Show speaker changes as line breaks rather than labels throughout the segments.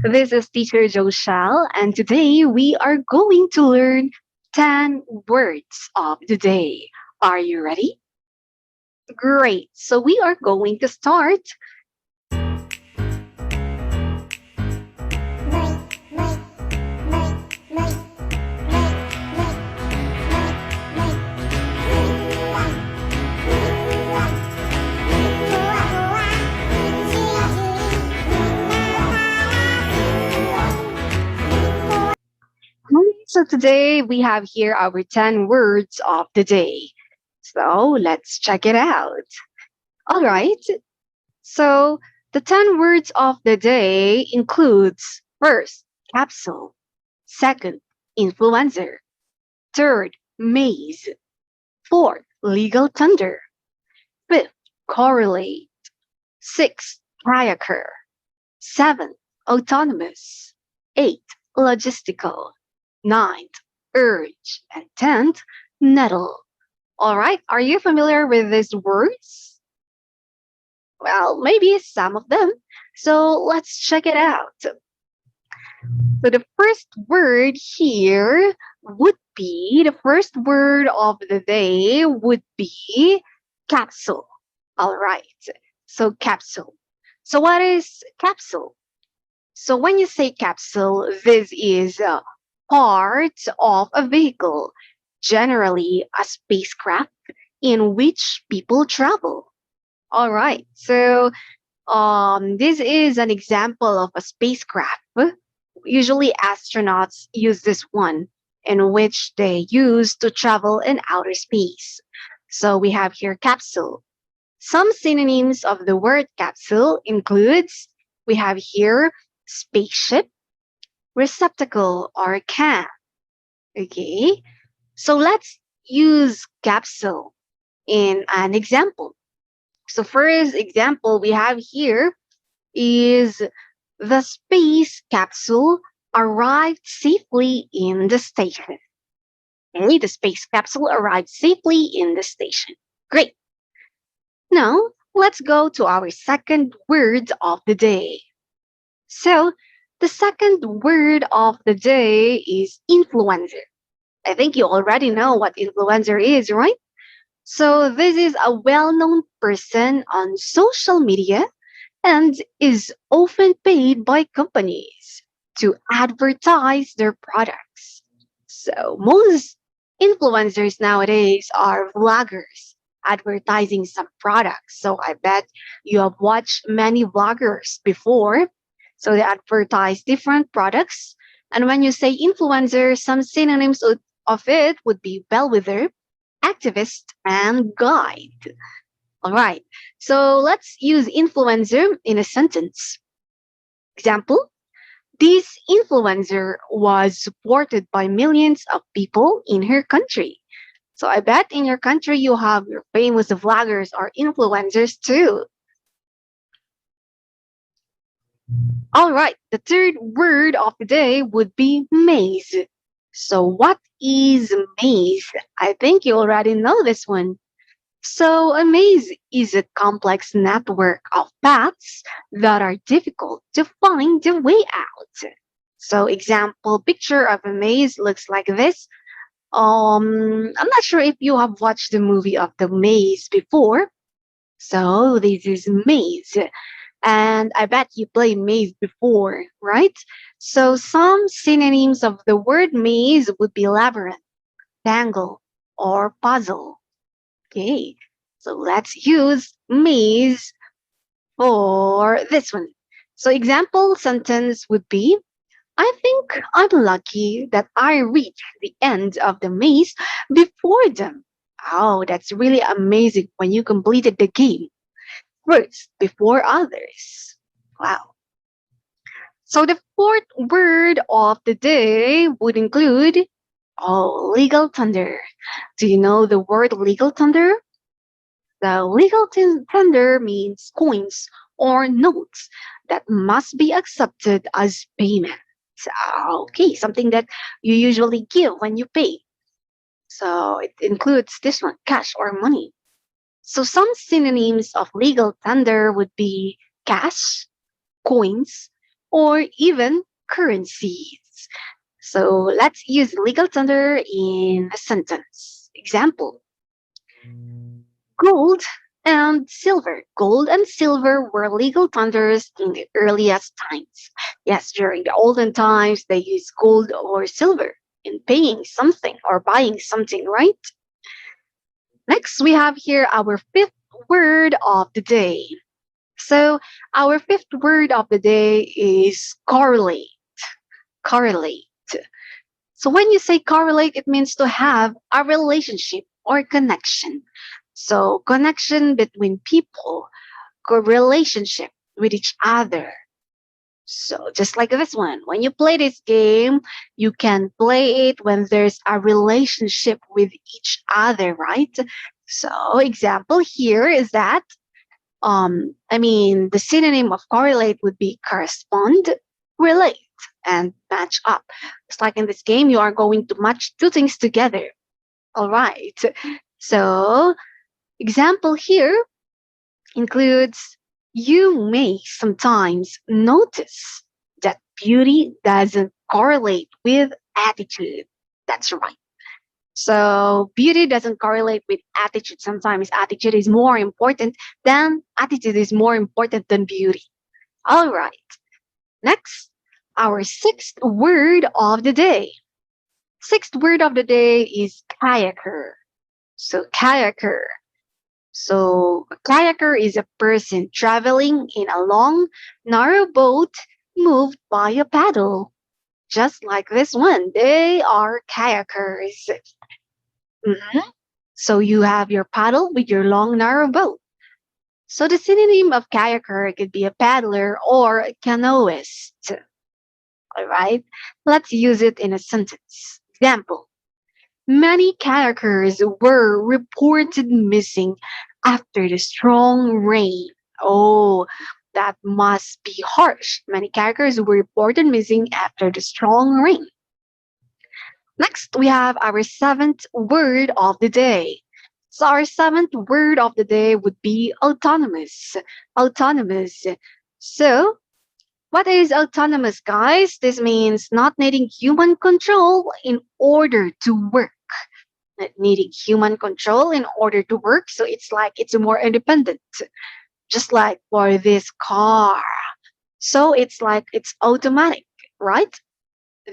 This is teacher Jochel, and today we are going to learn 10 words of the day. Are you ready? Great. So we are going to start. So today we have here our 10 words of the day. So let's check it out. All right. So the 10 words of the day includes first, capsule, second, influencer, third, maze, fourth, legal tender, fifth, correlate, sixth, Kayaker, seventh, autonomous, eighth, logistical, ninth, urge, and tenth, nettle. All right, are you familiar with these words? Well, maybe some of them. So let's check it out. So the first word here would be, the first word of the day would be capsule. All right. So capsule. So what is capsule? So when you say capsule, this is a part of a vehicle, generally a spacecraft in which people travel. All right. So this is an example of a spacecraft. Usually astronauts use this one in which they use to travel in outer space. So we have here capsule. Some synonyms of the word capsule includes, we have here spaceship, receptacle or can. Okay, so let's use capsule in an example. So first example we have here is the space capsule arrived safely in the station. Okay, the space capsule arrived safely in the station. Great. Now, let's go to our second word of the day. So, the second word of the day is influencer. I think you already know what influencer is, right? So, this is a well known person on social media and is often paid by companies to advertise their products. So, most influencers nowadays are vloggers advertising some products. So, I bet you have watched many vloggers before. So, they advertise different products. And when you say influencer, some synonyms of it would be bellwether, activist, and guide. All right. So let's use influencer in a sentence. Example, this influencer was supported by millions of people in her country. So I bet in your country you have your famous vloggers or influencers too. All right. The third word of the day would be maze. So what is maze? I think you already know this one. So, a maze is a complex network of paths that are difficult to find the way out. So, example picture of a maze looks like this. I'm not sure if you have watched the movie of the maze before. So, this is maze. And I bet you played maze before, right? So, some synonyms of the word maze would be labyrinth, tangle, or puzzle. Okay, so let's use maze for this one. So example sentence would be, I think I'm lucky that I reached the end of the maze before them. Oh, that's really amazing when you completed the game first before others. Wow. So the fourth word of the day would include, oh, legal tender. Do you know the word legal tender? The legal tender means coins or notes that must be accepted as payment. Okay, something that you usually give when you pay. So it includes this one, cash or money. So some synonyms of legal tender would be cash, coins, or even currencies. So let's use legal tender in a sentence. Example: gold and silver. Gold and silver were legal tenders in the earliest times. Yes, during the olden times, they used gold or silver in paying something or buying something, right? Next, we have here our fifth word of the day. So, our fifth word of the day is correlate. Correlate. So when you say correlate, it means to have a relationship or connection. So connection between people, relationship with each other. So just like this one, when you play this game, you can play it when there's a relationship with each other, right? So example here is that the synonym of correlate would be correspond, relate, and match up. It's like in this game, you are going to match two things together. All right. So, example here includes you may sometimes notice that beauty doesn't correlate with attitude. That's right. So beauty doesn't correlate with attitude. Sometimes attitude is more important than beauty. All right. Next, our sixth word of the day. Sixth word of the day is kayaker. So kayaker. So a kayaker is a person traveling in a long, narrow boat moved by a paddle. Just like this one, they are kayakers. Mhm. So you have your paddle with your long, narrow boat. So the synonym of kayaker could be a paddler or a canoeist. All right, let's use it in a sentence. Example: many kayakers were reported missing after the strong rain. Oh, that must be harsh. Many kayakers were reported missing after the strong rain. Next, we have our seventh word of the day. So our seventh word of the day would be autonomous. Autonomous. So, what is autonomous, guys? This means not needing human control in order to work. Not needing human control in order to work. So it's like it's more independent, just like for this car. So it's like it's automatic, right?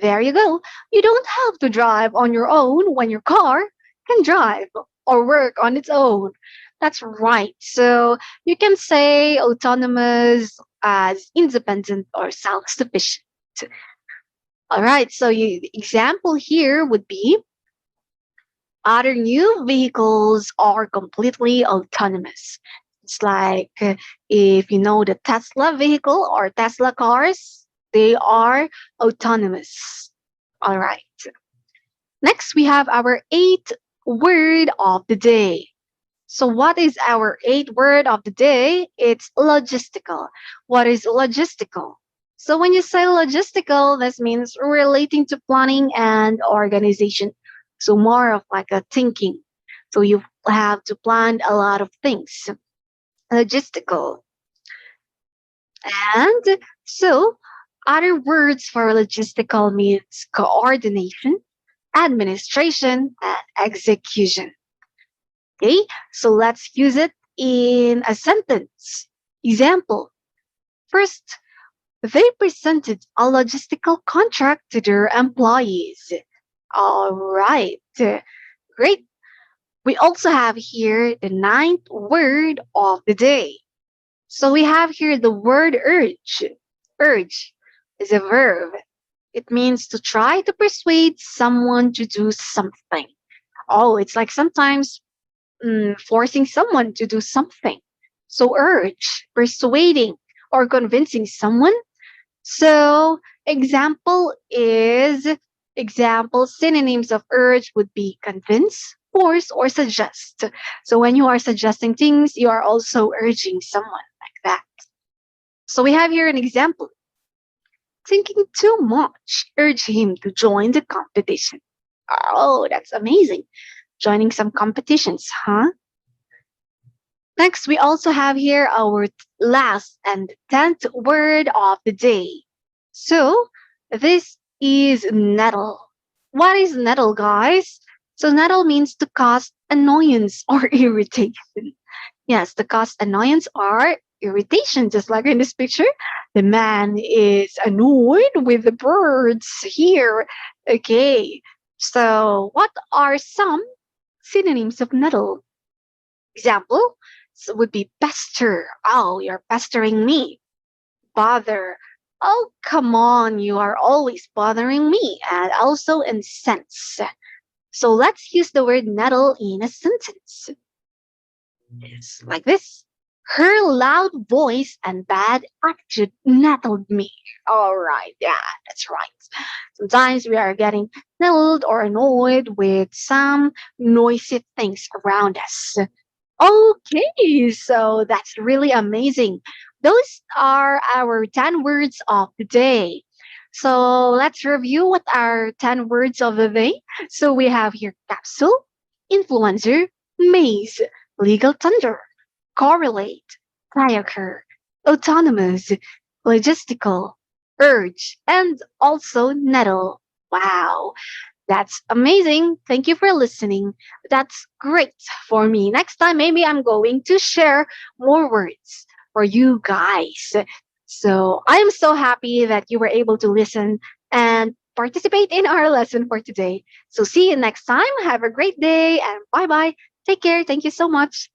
There you go. You don't have to drive on your own when your car can drive or work on its own. That's right. So you can say autonomous as independent or self sufficient. All right. So the example here would be other new vehicles are completely autonomous. It's like if you know the Tesla vehicle or Tesla cars, they are autonomous. All right. Next, we have our eighth word of the day. So, what is our eighth word of the day? It's logistical. What is logistical? So, when you say logistical, this means relating to planning and organization. So, more of like a thinking. So, you have to plan a lot of things. Logistical. And so, other words for logistical means coordination, administration, and execution. Okay, so let's use it in a sentence. Example: first, they presented a logistical contract to their employees. All right, great. We also have here the ninth word of the day. So we have here the word urge. Urge is a verb. It means to try to persuade someone to do something. Oh, it's like sometimes forcing someone to do something. So urge, persuading, or convincing someone. So example synonyms of urge would be convince, force, or suggest. So when you are suggesting things, you are also urging someone like that. So we have here an example. Thinking too much, urge him to join the competition. Oh, that's amazing. Joining some competitions, huh? Next, we also have here our last and 10th word of the day. So, this is nettle. What is nettle, guys? So, nettle means to cause annoyance or irritation. Yes, to cause annoyance or irritation, just like in this picture. The man is annoyed with the birds here. Okay, so what are some synonyms of nettle? Example would be pester. Oh, you're pestering me. Bother. Oh, come on, you are always bothering me. And also incense. So let's use the word nettle in a sentence. It's like this. Her loud voice and bad attitude nettled me. All right, yeah, that's right. Sometimes we are getting nettled or annoyed with some noisy things around us. Okay, so that's really amazing. Those are our 10 words of the day. So let's review what are 10 words of the day. So we have here capsule, influencer, maze, legal thunder, correlate, kayaker, autonomous, logistical, urge, and also nettle. Wow. That's amazing. Thank you for listening. That's great for me. Next time, maybe I'm going to share more words for you guys. So I am so happy that you were able to listen and participate in our lesson for today. So see you next time. Have a great day and bye bye. Take care. Thank you so much.